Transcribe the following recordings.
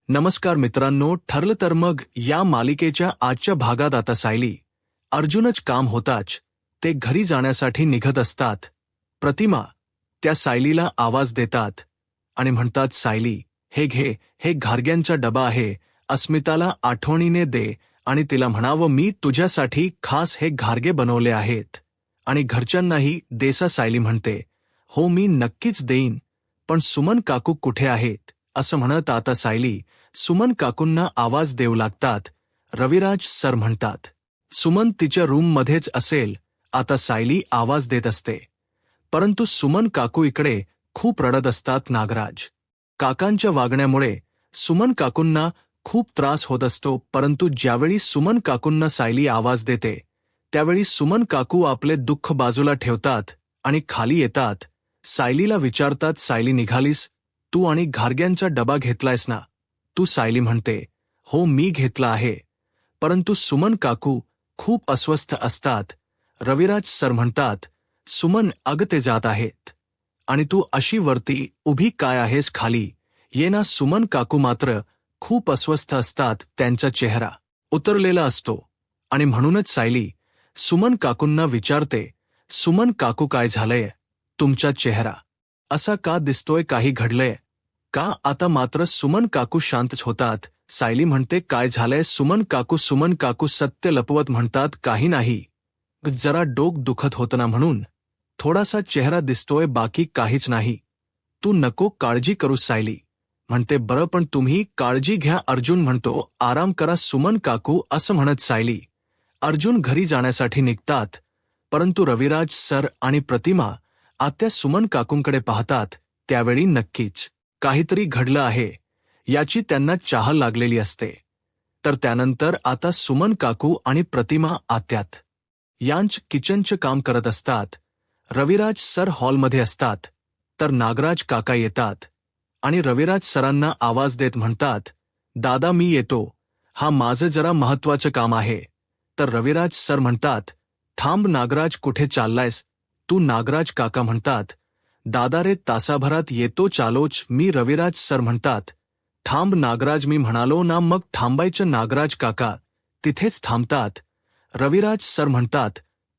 नमस्कार मित्रांनो, ठरलं तर मग या मालिकेच्या आजच्या भागात आता सायली अर्जुनच काम होताच ते घरी जाण्यासाठी निघत असतात. प्रतिमा त्या सायलीला आवाज देतात आणि म्हणतात, सायली हे घे, हे घारग्यांचा डबा आहे, अस्मिताला आठवणीने दे आणि तिला म्हणावं मी तुझ्यासाठी खास हे घारगे बनवले आहेत आणि घरच्यांनाही देसा. सायली म्हणते, हो मी नक्कीच देईन, पण सुमन काकू कुठे आहेत? असं म्हणत आता सायली सुमन काकूंना आवाज देऊ लागतात. रविराज सर म्हणतात, सुमन तिच्या रूममध्येच असेल. आता सायली आवाज देत असते, परंतु सुमन काकू इकडे खूप रडत असतात. नागराज काकांच्या वागण्यामुळे सुमन काकूंना खूप त्रास होत असतो, परंतु ज्यावेळी सुमन काकूंना सायली आवाज देते त्यावेळी सुमन काकू आपले दुःख बाजूला ठेवतात आणि खाली येतात. सायलीला विचारतात, सायली निघालीस तू आणि घारग्यांचा डबा घेतलायस ना? तू सायली म्हणते, हो मी घेतला आहे, परंतु सुमन काकू खूप अस्वस्थ असतात. रविराज सर म्हणतात, सुमन अगं ते जात आहेत आणि तू अशी वरती उभी काय आहेस? खाली ये ना. सुमन काकू मात्र खूप अस्वस्थ असतात, त्यांचा चेहरा उतरलेला असतो आणि म्हणूनच सायली सुमन काकूंना विचारते, सुमन काकू काय झालंय? तुमचा चेहरा असा का दिसतोय? काही घडलंय का? आता मात्र सुमन काकू शांतच होतात. सायली म्हणते, काय झालंय सुमन काकू? सुमन काकू सत्य लपवत म्हणतात, काही नाही, जरा डोक दुखत होतं ना म्हणून थोडासा चेहरा दिसतोय, बाकी काहीच नाही. तू नको काळजी करूस. सायली म्हणते, बरं पण तुम्ही काळजी घ्या. अर्जुन म्हणतो, आराम करा सुमन काकू. असं म्हणत सायली अर्जुन घरी जाण्यासाठी निघतात, परंतु रविराज सर आणि प्रतिमा आत्या सुमन काकूंकडे पाहतात. त्यावेळी नक्कीच काहीतरी घडलं आहे याची त्यांना चाहल लागलेली असते. तर त्यानंतर आता सुमन काकू आणि प्रतिमा आत्यात यांच किचनचं काम करत असतात. रविराज सर हॉलमध्ये असतात, तर नागराज काका येतात आणि रविराज सरांना आवाज देत म्हणतात, दादा मी येतो, हा माझं जरा महत्वाचं काम आहे. तर रविराज सर म्हणतात, थांब नागराज, कुठे चाललायस तू? नागराज काका म्हणतात, दादा रे तासाभरात येतो, चालोच मी. रविराज सर म्हणतात, थांब नागराज, मी म्हणालो ना मग थांबायचं. नागराज काका तिथेच थांबतात. रविराज सर म्हणतात,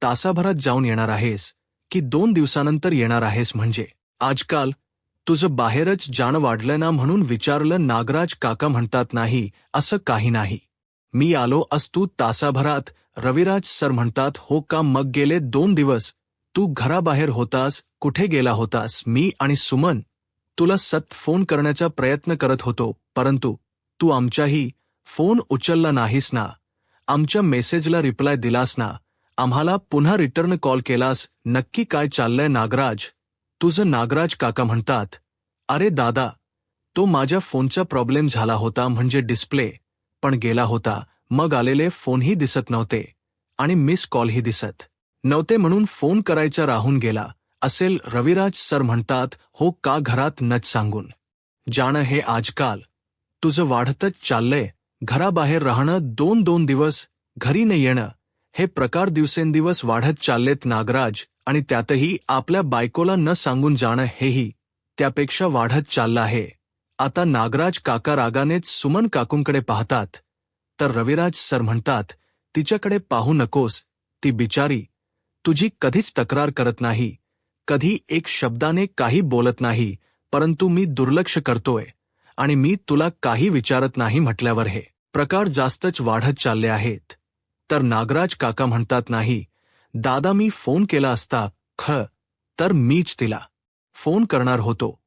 तासाभरात जाऊन येणार आहेस की 2 दिवसानंतर येणार आहेस? म्हणजे आजकाल तुझं बाहेरच जाणं वाढलं ना म्हणून विचारलं. नागराज काका म्हणतात, नाही असं काही नाही, मी आलो असतो तासाभरात. रविराज सर म्हणतात, हो का? मग गेले 2 दिवस तू घराबाहेर होतास, कुठे गेला होतास? मी आणि सुमन तुला फोन करण्याचा प्रयत्न करत होतो, परंतु तू आमच्याही फोन उचलला नाहीस ना, आमच्या मेसेजला रिप्लाय दिलास ना, आम्हाला पुन्हा रिटर्न कॉल केलास. नक्की काय चाललंय नागराज तुझं? नागराज काका म्हणतात, अरे दादा, तो माझ्या फोनचा प्रॉब्लेम झाला होता, म्हणजे डिस्प्ले पण गेला होता, मग आलेले फोनही दिसत नव्हते आणि मिस कॉलही दिसत नव्हते, म्हणून फोन करायचा राहून गेला असेल. रविराज सर म्हणतात, हो का? घरात नच सांगून जाणं हे आजकाल तुझं वाढतच चाललंय. घराबाहेर राहणं, 2-2 दिवस घरी न येणं, हे प्रकार दिवसेंदिवस वाढत चाललेत नागराज, आणि त्यातही आपल्या बायकोला न सांगून जाणं हेही त्यापेक्षा वाढत चाललं आहे. आता नागराज काका रागानेच सुमन काकूंकडे पाहतात, तर रविराज सर म्हणतात, तिच्याकडे पाहू नकोस, ती बिचारी तुझी कधीच तक्रार करत नाही, कधी एक शब्दाने काही बोलत नाही, परंतु मी दुर्लक्ष करतोय आणि मी तुला काही विचारत नाही म्हटल्यावर हे प्रकार जास्तच वाढत चालले आहेत. तर नागराज काका म्हणतात, नाही दादा, मी फोन केला असता खरं तर मीच तिला फोन करणार होतो,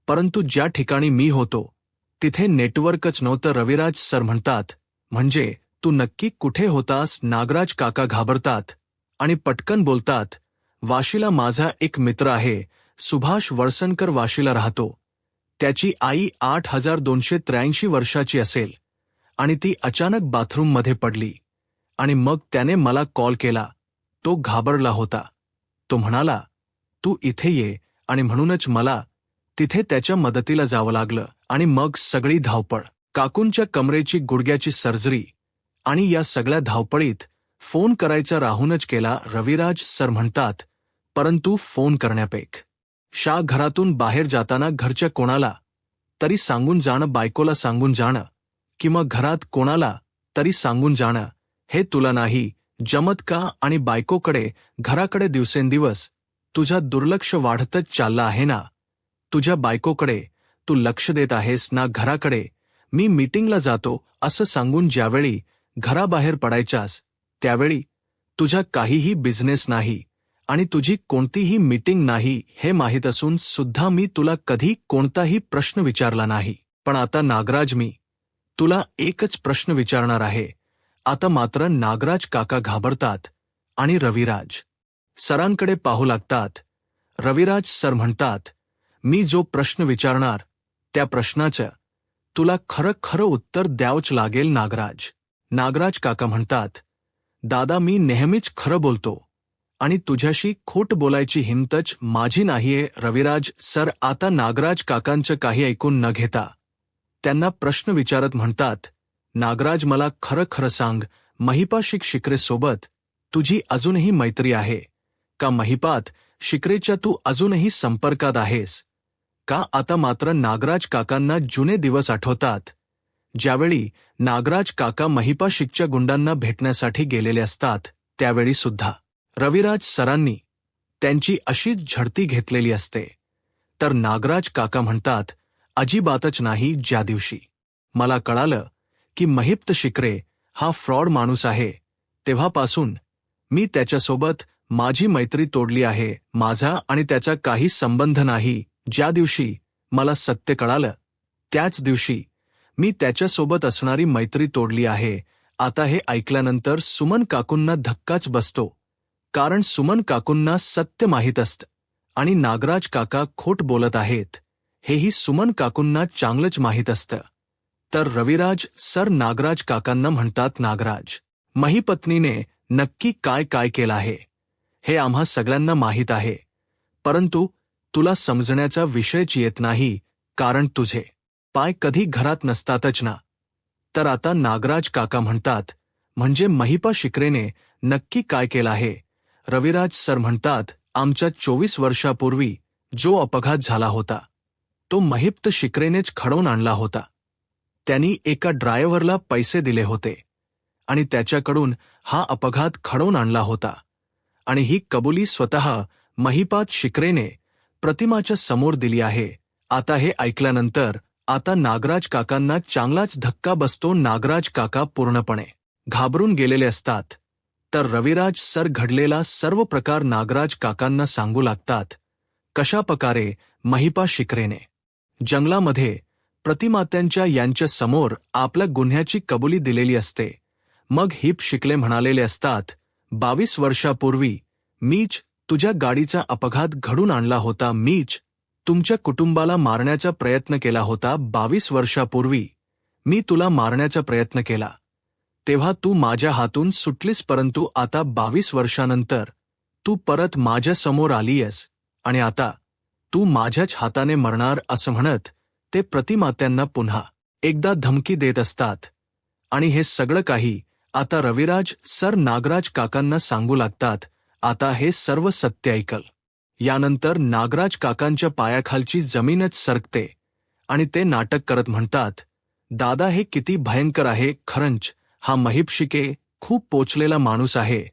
परंतु ज्या ठिकाणी मी होतो तिथे नेटवर्कच नव्हतं. रविराज सर म्हणतात, म्हणजे तू नक्की कुठे होतास? नागराज काका घाबरतात आणि पटकन बोलतात, वाशीला माझा एक मित्र आहे, सुभाष वळसणकर, वाशीला राहतो. त्याची आई 8283 वर्षाची असेल आणि ती अचानक बाथरूममध्ये पडली आणि मग त्याने मला कॉल केला. तो घाबरला होता, तो म्हणाला तू इथे ये, आणि म्हणूनच मला तिथे त्याच्या मदतीला जावं लागलं आणि मग सगळी धावपळ, काकूंच्या कमरेची गुडघ्याची सर्जरी, आणि या सगळ्या धावपळीत फोन करायचा राहूनच केला. रविराज सर म्हणतात, परंतु फोन करण्यापेक्षा घरातून बाहेर जाताना घरच्या कोणाला तरी सांगून जाणं, बायकोला सांगून जाणं किंवा घरात कोणाला तरी सांगून जाणं हे तुला नाही जमत का? आणि बायकोकडे, घराकडे दिवसेंदिवस तुझा दुर्लक्ष वाढतच चालला आहे ना? तुझ्या बायकोकडे तू लक्ष देत आहेस ना? घराकडे मी मीटिंगला जातो असं सांगून ज्यावेळी घराबाहेर पडायच्यास त्यावेळी तुझा काहीही बिझनेस नाही आणि तुझी कोणतीही मीटिंग नाही हे माहीत असून सुद्धा मी तुला कधी कोणताही प्रश्न विचारला नाही. पण आता नागराज, मी तुला एकच प्रश्न विचारणार आहे. आता मात्र नागराज काका घाबरतात आणि रविराज सरांकडे पाहू लागतात. रविराज सर म्हणतात, मी जो प्रश्न विचारणार त्या प्रश्नाचं तुला खरं खरं उत्तर द्यावंच लागेल नागराज. नागराज काका म्हणतात, दादा मी नेहमीच खरं बोलतो आणि तुझ्याशी खोट बोलायची हिंमतच माझी नाहीये. रविराज सर आता नागराज काकांचं काही ऐकून न घेता त्यांना प्रश्न विचारत म्हणतात, नागराज मला खरं खरं सांग, महिपाशिक शिकरे सोबत तुझी अजूनही मैत्री आहे का? महिपात शिकरेच्या तू अजूनही संपर्कात आहेस का? आता मात्र नागराज काकांना जुने दिवस आठवतात, ज्यावेळी नागराज काका महिपाशिकच्या गुंडांना भेटण्यासाठी गेलेले असतात. त्यावेळी सुद्धा रविराज सरांनी त्यांची अशीच झडती घेतलेली असते. तर नागराज काका म्हणतात, अजिबातच नाही. ज्या दिवशी मला कळालं की महिप्त शिकरे हा फ्रॉड माणूस आहे तेव्हापासून मी त्याच्यासोबत माझी मैत्री तोडली आहे. माझा आणि त्याचा काही संबंध नाही. ज्या दिवशी मला सत्य कळालं त्याच दिवशी मी त्याच्यासोबत असणारी मैत्री तोडली आहे. आता हे ऐकल्यानंतर सुमन काकूंना धक्काच बसतो, कारण सुमन काकूंना सत्य माहीत असतं आणि नागराज काका खोट बोलत आहेत हेही सुमन काकूंना चांगलंच माहीत असतं. तर रविराज सर नागराज काकांना म्हणतात, नागराज, महिपत्नीने नक्की काय काय केलं आहे हे आम्हा सगळ्यांना माहीत आहे, परंतु तुला समजण्याचा विषयच येत नाही, कारण तुझे पाय कधी घरात नसतातच ना. तर आता नागराज काका म्हणतात, म्हणजे महिपा शिकरेने नक्की काय केलं आहे? रविराज सर म्हणतात, आमच्या 24 वर्षापूर्वी जो अपघात झाला होता तो महिप्त शिकरेनेच घडवून आणला होता. त्यांनी एका ड्रायव्हरला पैसे दिले होते आणि त्याच्याकडून हा अपघात घडवून आणला होता आणि ही कबुली स्वतः महिपात शिकरेने प्रतिमाच्या समोर दिली आहे. आता हे ऐकल्यानंतर आता नागराज काकांना चांगलाच धक्का बसतो. नागराज काका पूर्णपणे घाबरून गेलेले असतात. तर रविराज सर घडलेला सर्व प्रकार नागराज काकांना सांगू लागतात. कशा प्रकारे महिपा शिकरेने जंगलामध्ये प्रतिमात्यांच्या यांच्या समोर आपल्या गुन्ह्याची कबुली दिलेली असते. मग हिप शिकले म्हणालेले असतात, 22 वर्षापूर्वी मीच तुझ्या गाडीचा अपघात घडून आणला होता. मीच तुमच्या कुटुंबाला मारण्याचा प्रयत्न केला होता. 22 वर्षापूर्वी मी तुला मारण्याचा प्रयत्न केला तेव्हा तू माझ्या हातून सुटलीस, परंतु आता 22 वर्षानंतर तू परत माझ्या समोर आलीयस आणि आता तू माझ्याच हाताने मरणार असं म्हणत ते प्रतिमात्यांना पुन्हा एकदा धमकी देत असतात. आणि हे सगळं काही आता रविराज सर नागराज काकांना सांगू लागतात. आता हे सर्व सत्य ऐकल यानंतर नागराज काकांच्या पायाखालची जमीनच सरकते आणि ते नाटक करत म्हणतात, दादा हे किती भयंकर आहे. खरंच हा महिपशिके खूप पोचलेला माणूस आहे.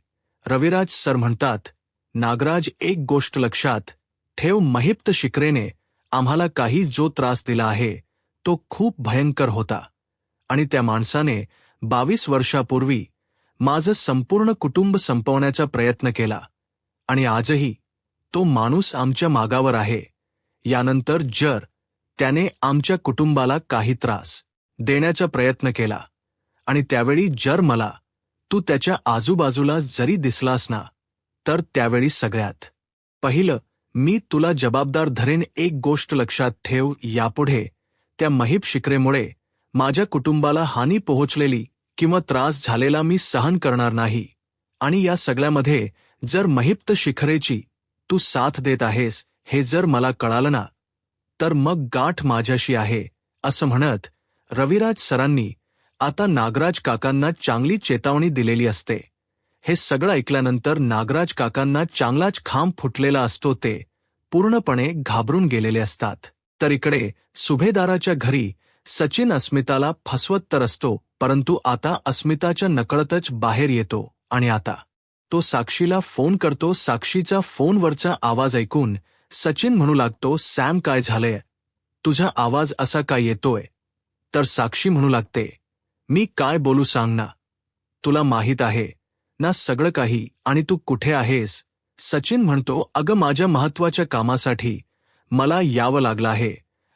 रविराज सर म्हणतात, नागराज एक गोष्ट लक्षात ठेव, महिप्त शिकरेने आम्हाला काही जो त्रास दिला आहे तो खूप भयंकर होता आणि त्या माणसाने 22 वर्षापूर्वी माझं संपूर्ण कुटुंब संपवण्याचा प्रयत्न केला आणि आजही तो माणूस आमच्या मागावर आहे. यानंतर जर त्याने आमच्या कुटुंबाला काही त्रास देण्याचा प्रयत्न केला आणि त्यावेळी जर मला तू त्याच्या आजूबाजूला जरी दिसलास ना, तर त्यावेळी सगळ्यात पहिलं मी तुला जबाबदार धरेन. एक गोष्ट लक्षात ठेव, यापुढे त्या महिप शिकरेमुळे माझ्या कुटुंबाला हानी पोहोचलेली किंवा त्रास झालेला मी सहन करणार नाही. आणि या सगळ्यामध्ये जर महिप्त शिखरेची तू साथ देत आहेस हे जर मला कळालं ना, तर मग गाठ माझ्याशी आहे. असं म्हणत रविराज सरांनी आता नागराज काकांना चांगली चेतावणी दिलेली असते. हे सगळं ऐकल्यानंतर नागराज काकांना चांगलाच खांब फुटलेला असतो. ते पूर्णपणे घाबरून गेलेले असतात. तर इकडे सुभेदाराच्या घरी सचिन अस्मिताला फसवत तर असतो, परंतु आता अस्मिताच्या नकळतच बाहेर येतो आणि आता तो साक्षीला फोन करतो. साक्षीचा फोनवरचा आवाज ऐकून सचिन म्हणू लागतो, सॅम काय झालंय, तुझा आवाज असा काय येतोय? तर साक्षी म्हणू लागते, मी काय बोलू सांग ना, तुला माहीत आहे ना सगळं काही, आणि तू कुठे आहेस? सचिन म्हणतो, अगं माझ्या महत्वाच्या कामासाठी मला यावं लागलं आहे.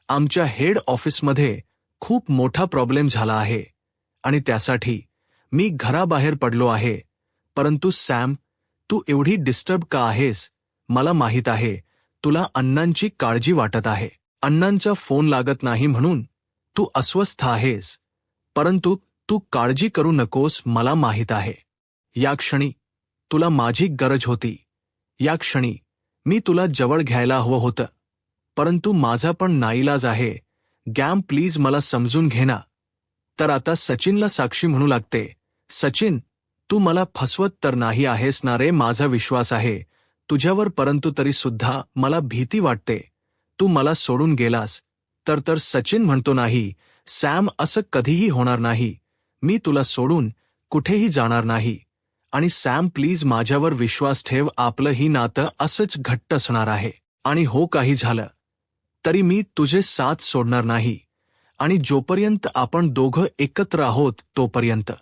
आमच्या हेड ऑफिसमध्ये खूप मोठा प्रॉब्लेम झाला आहे आणि त्यासाठी मी घराबाहेर पडलो आहे. परंतु सॅम, तू एवढी डिस्टर्ब का आहेस? मला माहीत आहे तुला अण्णांची काळजी वाटत आहे. अण्णांचा फोन लागत नाही म्हणून तू अस्वस्थ आहेस, परंतु तू काळजी करू नकोस. मला माहीत आहे या क्षणी तुला माझी गरज होती. या क्षणी मी तुला जवळ घ्यायला हवं होतं, परंतु माझा पण नाईलाज आहे. गॅम प्लीज मला समजून घे ना. तर आता सचिनला साक्षी म्हणू लागते, सचिन, तू मला फसवत तर नाही आहेस ना रे? माझा विश्वास आहे तुझ्यावर, परंतु तरी सुद्धा मला भीती वाटते. तू मला सोडून गेलास तर सचिन म्हणतो, नाही सॅम, असं कधीही होणार नाही. मी तुला सोडून कुठेही जाणार नाही. आणि सॅम प्लीज माझ्यावर विश्वास ठेव, आपलं ही नातं असंच घट्ट असणार आहे. आणि हो, काही झालं तरी मी तुझे साथ सोडणार नाही. आणि जोपर्यंत आपण दोघं एकत्र आहोत तोपर्यंत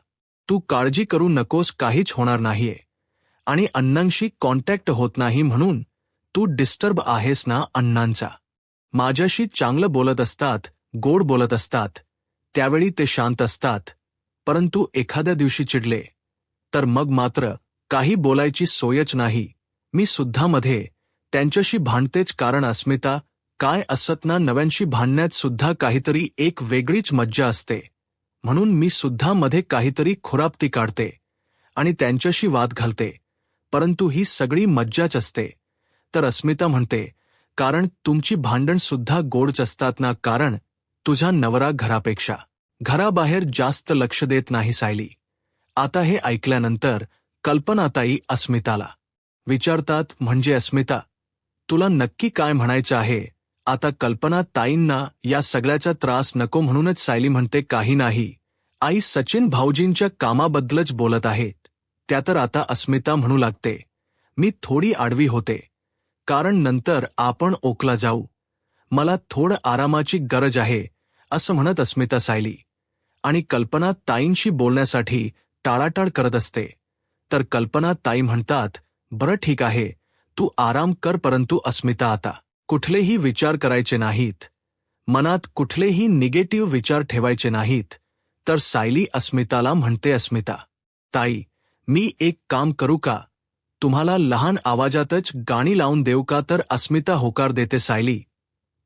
तू काळजी करू नकोस, काहीच होणार नाहीये. आणि अण्णांशी कॉन्टॅक्ट होत नाही म्हणून तू डिस्टर्ब आहेस ना? अण्णांचा माझ्याशी चांगलं बोलत असतात, गोड बोलत असतात, त्यावेळी ते शांत असतात, परंतु एखाद्या दिवशी चिडले तर मग मात्र काही बोलायची सोयच नाही. मी सुद्धा मध्ये त्यांच्याशी भांडतेच, कारण अस्मिता काय असत ना, नव्यांशी भांडण्यात सुद्धा काहीतरी एक वेगळीच मज्जा असते. म्हणून मी सुद्धा मध्ये काहीतरी खुरापती काढते आणि त्यांच्याशी वाद घालते, परंतु ही सगळी मज्जाच असते. तर अस्मिता म्हणते, कारण तुमची भांडण सुद्धा गोडच असतात ना, कारण तुझा नवरा घरापेक्षा घराबाहेर जास्त लक्ष देत नाही सायली. आता हे ऐकल्यानंतर कल्पनाताई अस्मिताला विचारतात, म्हणजे अस्मिता, तुला नक्की काय म्हणायचं आहे? आता कल्पनाताईंना या सगळ्याचा त्रास नको म्हणूनच सायली म्हणते, काही नाही आई, सचिन भाऊजींच्या कामाबद्दलच बोलत आहेत. त्या तर आता अस्मिता म्हणू लागते, मी थोडी आडवी होते, कारण नंतर आपण ओकला जाऊ, मला थोडं आरामाची गरज आहे, असं म्हणत अस्मिता सायली आणि कल्पनाताईंशी बोलण्यासाठी टाळाटाळ करत असते. तर कल्पनाताई म्हणतात, बरं ठीक आहे, तू आराम कर, परंतु अस्मिता आता कुठलेही विचार करायचे नाहीत, मनात कुठलेही निगेटिव्ह विचार ठेवायचे नाहीत. तर सायली अस्मिताला म्हणते, अस्मिता ताई, मी एक काम करू का? तुम्हाला लहान आवाजातच गाणी लावून देऊ का? तर अस्मिता होकार देते. सायली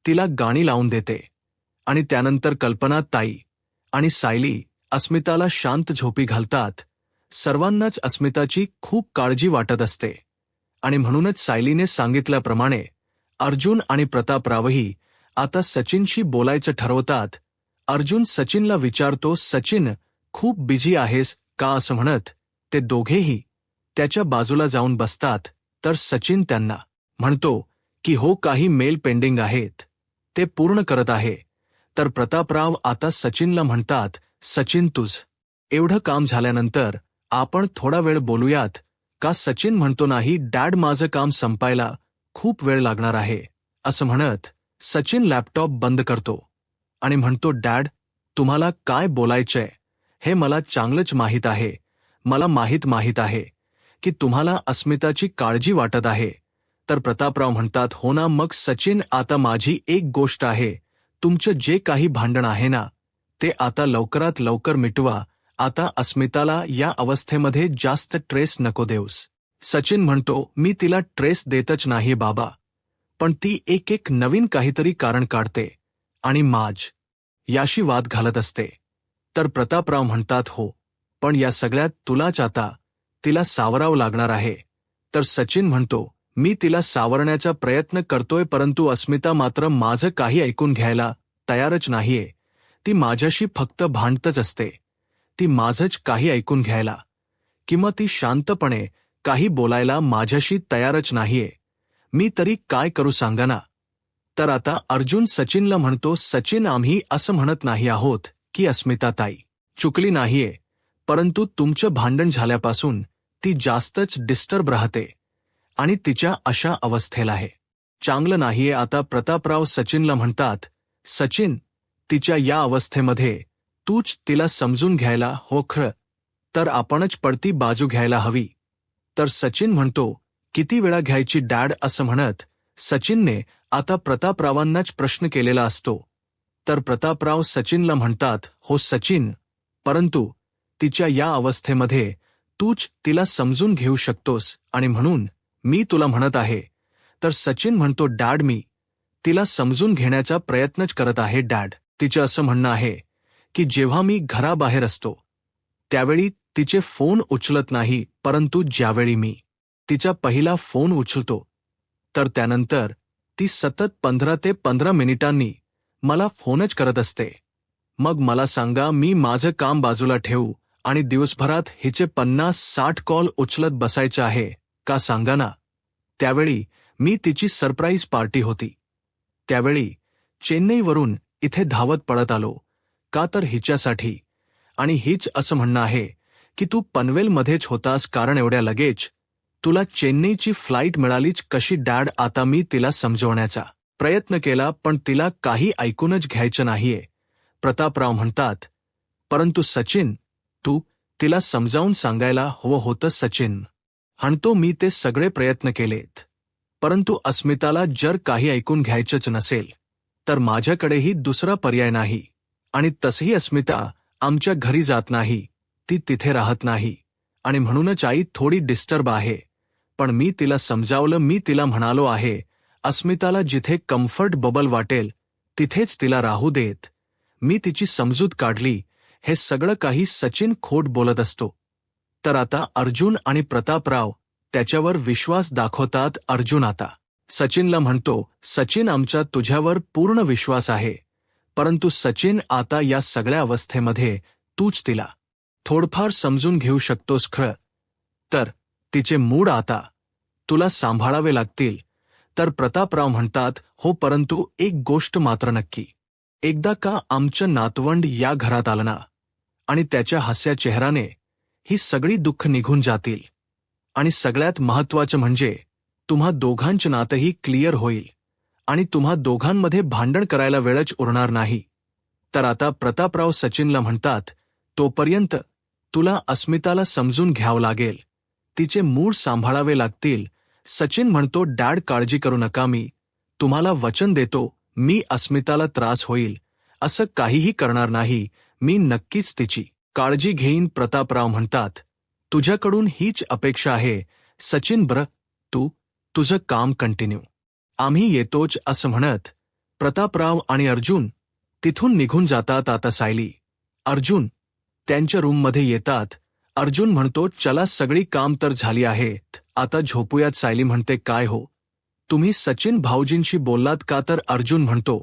तिला गाणी लावून देते आणि त्यानंतर कल्पनाताई आणि सायली अस्मिताला शांत झोपी घालतात. सर्वांनाच अस्मिताची खूप काळजी वाटत असते आणि म्हणूनच सायलीने सांगितल्याप्रमाणे अर्जुन आणि प्रतापरावही आता सचिनशी बोलायचं ठरवतात. अर्जुन सचिनला विचारतो, सचिन, खूप बिझी आहेस का? असं म्हणत ते दोघेही त्याच्या बाजूला जाऊन बसतात. तर सचिन त्यांना म्हणतो की हो, काही मेल पेंडिंग आहेत, ते पूर्ण करत आहे. तर प्रतापराव आता सचिनला म्हणतात, सचिन, तुझ एवढं काम झाल्यानंतर आपण थोडा वेळ बोलूयात का? सचिन म्हणतो, नाही डॅड, माझं काम संपायला खूप वेळ लागणार आहे. असं म्हणत सचिन लॅपटॉप बंद करतो आणि म्हणतो, डॅड, तुम्हाला काय बोलायचंय हे मला चांगलंच माहीत आहे. मला माहीत आहे की तुम्हाला अस्मिताची काळजी वाटत आहे. तर प्रतापराव म्हणतात, हो ना, मग सचिन, आता माझी एक गोष्ट आहे, तुमचं जे काही भांडण आहे ना, ते आता लवकरात लवकर मिटवा. आता अस्मिताला या अवस्थेमध्ये जास्त ट्रेस नको देऊस. सचिन म्हणतो, मी तिला ट्रेस देतच नाही बाबा, पण ती एक नवीन काहीतरी कारण काढते आणि याशी वाद घालत असते. तर प्रतापराव म्हणतात, हो, पण या सगळ्यात तुलाच आता तिला सावरावं लागणार आहे. तर सचिन म्हणतो, मी तिला सावरण्याचा प्रयत्न करतोय, परंतु अस्मिता मात्र माझं काही ऐकून घ्यायला तयारच नाहीये. ती माझ्याशी फक्त भांडतच असते, ती माझंच काही ऐकून घ्यायला किंवा ती शांतपणे काही बोलायला माझ्याशी तयारच नाहीये. मी तरी काय करू सांगा ना? तर आता अर्जुन सचिनला म्हणतो, सचिन, आम्ही असं म्हणत नाही आहोत की अस्मिताताई चुकली नाहीये, परंतु तुमचं भांडण झाल्यापासून ती जास्तच डिस्टर्ब राहते आणि तिच्या अशा अवस्थेला आहे चांगलं नाहीये. आता प्रतापराव सचिनला म्हणतात, सचिन, तिच्या या अवस्थेमध्ये तूच तिला समजून घ्यायला हो, खरं तर आपणच पडती बाजू घ्यायला हवी. तर सचिन म्हणतो, किती वेळा घ्यायची डॅड, असं म्हणत सचिनने आता प्रतापरावांनाच प्रश्न केलेला असतो. तर प्रतापराव सचिनला म्हणतात, हो सचिन, परंतु तिच्या या अवस्थेमध्ये तूच तिला समजून घेऊ शकतोस आणि म्हणून मी तुला म्हणत आहे. तर सचिन म्हणतो, डॅड, मी तिला समजून घेण्याचा प्रयत्नच करत आहे डॅड. तिचं असं म्हणणं आहे की जेव्हा मी घराबाहेर असतो त्यावेळी तिचे फोन उचलत नाही, परंतु ज्यावेळी मी तिचा पहिला फोन उचलतो तर त्यानंतर ती सतत 15 ते 15 मिनिटांनी मला फोनच करत असते. मग मला सांगा, मी माझं काम बाजूला ठेवू आणि दिवसभरात हिचे 50-60 कॉल उचलत बसायचे आहे का, सांगा ना. त्यावेळी मी तिची सरप्राईज पार्टी होती त्यावेळी चेन्नईवरून इथे धावत पळत आलो का, तर हिच्यासाठी. आणि हीच असं म्हणणं आहे की तू पनवेलमध्येच होतास, कारण एवढ्या लगेच तुला चेन्नईची फ्लाईट मिळालीच कशी डॅड. आता मी तिला समजवण्याचा प्रयत्न केला पण तिला काही ऐकूनच घ्यायचं नाहीये. प्रतापराव म्हणतात, परंतु सचिन, तू तिला समजावून सांगायला हवं होतं. सचिन म्हणतो, मी ते सगळे प्रयत्न केलेत, परंतु अस्मिताला जर काही ऐकून घ्यायचंच नसेल तर माझ्याकडेही दुसरा पर्याय नाही. आणि तसही अस्मिता आमच्या घरी जात नाही, ती तिथे राहत नाही आणि म्हणूनच आई थोडी डिस्टर्ब आहे. पण मी तिला समजावलं, मी तिला म्हणालो आहे, अस्मिताला जिथे कम्फर्ट बबल वाटेल तिथेच तिला राहू देत. मी तिची समजूत काढली. हे सगळं काही सचिन खोट बोलत असतो. तर आता अर्जुन आणि प्रतापराव त्याच्यावर विश्वास दाखवतात. अर्जुन आता सचिनला म्हणतो, सचिन, आमचा तुझ्यावर पूर्ण विश्वास आहे, परंतु सचिन, आता या सगळ्या अवस्थेमध्ये तूच तिला थोडफार समजून घेऊ शकतोस खरं तर तिचे मूड आता तुला सांभाळावे लागतील. तर प्रतापराव म्हणतात, हो, परंतु एक गोष्ट मात्र नक्की, एकदा का आमचं नातवंड या घरात आलं ना आणि त्याच्या हास्या चेहऱ्याने ही सगळी दुःख निघून जातील आणि सगळ्यात महत्त्वाचं म्हणजे तुम्हा दोघांचं नातंही क्लिअर होईल आणि तुम्हा दोघांमध्ये भांडण करायला वेळच उरणार नाही. तर आता प्रतापराव सचिनला म्हणतात, तोपर्यंत तुला अस्मिताला समजून घ्यावं लागेल, तिचे मूड सांभाळावे लागतील. सचिन म्हणतो, डॅड, काळजी करू नका, मी तुम्हाला वचन देतो, मी अस्मिताला त्रास होईल असं काहीही करणार नाही, मी नक्कीच तिची काळजी घेईन. प्रतापराव म्हणतात, तुझ्याकडून हीच अपेक्षा आहे सचिन, बरं, तू तुझं काम कंटिन्यू, आम्ही येतोच. असं म्हणत प्रतापराव आणि अर्जुन तिथून निघून जातात. आता सायली, अर्जुन त्यांच्या रूममध्ये येतात. अर्जुन म्हणतो, चला, सगळी काम तर झाली आहेत, आता झोपूयात. सायली म्हणते, काय हो, तुम्ही सचिन भाऊजींशी बोललात का? तर अर्जुन म्हणतो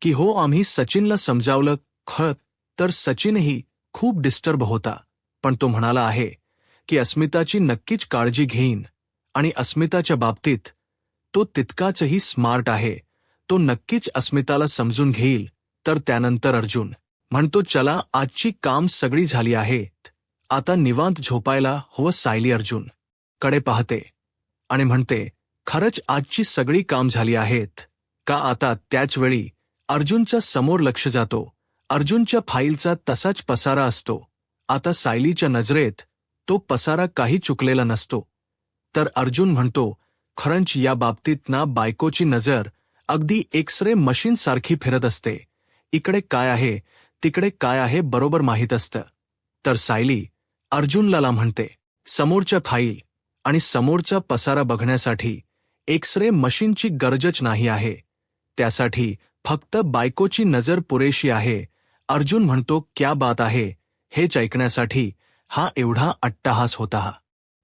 की हो, आम्ही सचिनला समजावलं खरं तर सचिनही खूप डिस्टर्ब होता, पण तो म्हणाला आहे की अस्मिताची नक्कीच काळजी घेईन आणि अस्मिताच्या बाबतीत तो तितकाचही स्मार्ट आहे, तो नक्कीच अस्मिताला समजून घेईल. तर त्यानंतर अर्जुन म्हणतो, चला, आजची काम सगळी झाली आहेत, आता निवांत झोपायला हवं. सायली अर्जुन कडे पाहते आणि म्हणते, खरंच आजची सगळी काम झाली आहेत का? आता त्याच वेळी अर्जुनच्या समोर लक्ष जातो. अर्जुनच्या फाईलचा तसाच पसारा असतो. आता सायलीच्या नजरेत तो पसारा काही चुकलेला नसतो. तर अर्जुन म्हणतो, खरंच या बाबतीत ना बायकोची नजर अगदी एक्सरे मशीन सारखी फिरत असते, इकडे काय आहे तिकडे काय आहे बरोबर माहीत असतं. तर सायली अर्जुनला म्हणते, समोरच्या फाईल आणि समोरचा पसारा बघण्यासाठी एक्सरे मशीनची गरजच नाही आहे, त्यासाठी फक्त बायकोची नजर पुरेशी आहे. अर्जुन म्हणतो, क्या बात आहे. हेच ऐकण्यासाठी हा एवढा अट्टाहास होता, हा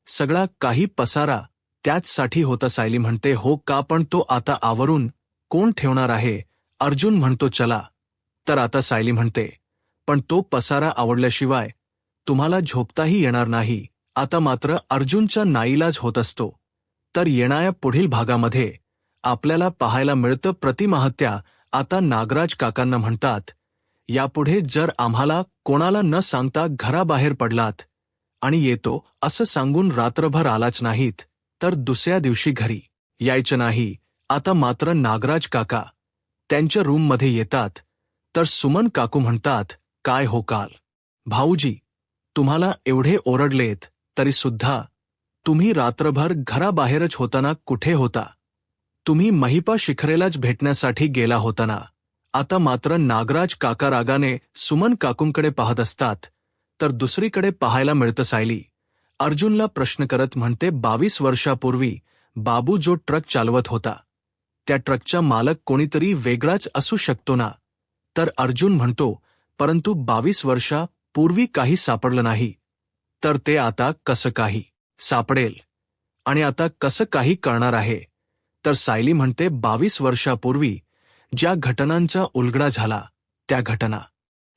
सगळा काही पसारा त्याचसाठी होता. सायली म्हणते, हो का, पण तो आता आवरून कोण ठेवणार आहे? अर्जुन म्हणतो, चला. तर आता सायली म्हणते, पण तो पसारा आवडल्याशिवाय तुम्हाला झोपताही येणार नाही. आता मात्र अर्जुनचा नाईलाज होत असतो. तर येणाऱ्या पुढील भागामध्ये आपल्याला पाहायला मिळतं प्रतिमाहत्या आता नागराज काकांना म्हणतात, यापुढे जर आम्हाला कोणाला न सांगता घराबाहेर पडलात आणि येतो असं सांगून रात्रभर आलाच नाहीत तर दुसऱ्या दिवशी घरी यायचं नाही. आता मात्र नागराज काका त्यांच्या रूममध्ये येतात तर सुमन काकू म्हणतात, काय हो काल भाऊजी तुम्हाला एवढे ओरडलेत तरी सुद्धा तुम्ही रात्रभर घराबाहेरच होताना कुठे होता? तुम्ही महिपा शिखरेलाच भेटण्यासाठी गेला होता ना? आता मात्र नागराज काका रागाने सुमन काकूंकडे पाहत असतात तर दुसरीकडे पाहायला मिळतं सायली अर्जुनला प्रश्न करत म्हणते, 22 वर्षापूर्वी बाबू जो ट्रक चालवत होता त्या ट्रकचा मालक कोणीतरी वेगळाच असू शकतो ना? तर अर्जुन म्हणतो, परंतु 22 वर्षापूर्वी काही सापडलं नाही तर ते आता कसं काही सापडेल आणि आता कसं काही कळणार आहे? तर सायली म्हणते, 22 वर्षापूर्वी ज्या घटनांचा उलगडा झाला त्या घटना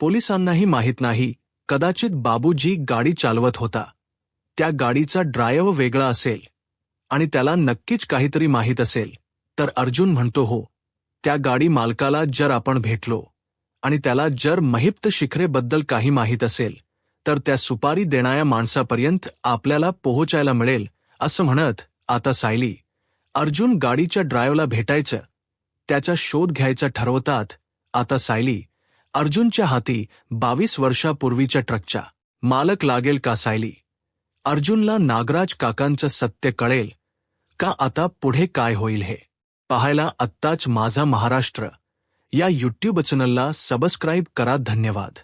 पोलिसांनाही माहीत नाही. कदाचित बाबूजी गाडी चालवत होता, त्या गाडीचा ड्रायव्हर वेगळा असेल आणि त्याला नक्कीच काहीतरी माहीत असेल. तर अर्जुन म्हणतो, हो, त्या गाडी मालकाला जर आपण भेटलो आणि त्याला जर महिप्त शिखरेबद्दल काही माहीत असेल तर त्या सुपारी देणाऱ्या माणसापर्यंत आपल्याला पोहोचायला मिळेल. असं म्हणत आता सायली अर्जुन गाडीच्या ड्रायव्हरला भेटायचं त्याचा शोध घ्यायचा ठरवतात. आता सायली अर्जुनच्या हाती 22 वर्षापूर्वीच्या ट्रकचा मालक लागेल का? सायली अर्जुनला नागराज काकांचं सत्य कळेल का? आता पुढे काय होईल हे पाहायला आत्ताच माझा महाराष्ट्र या यूट्यूब चॅनलला सबस्क्राईब करा. धन्यवाद.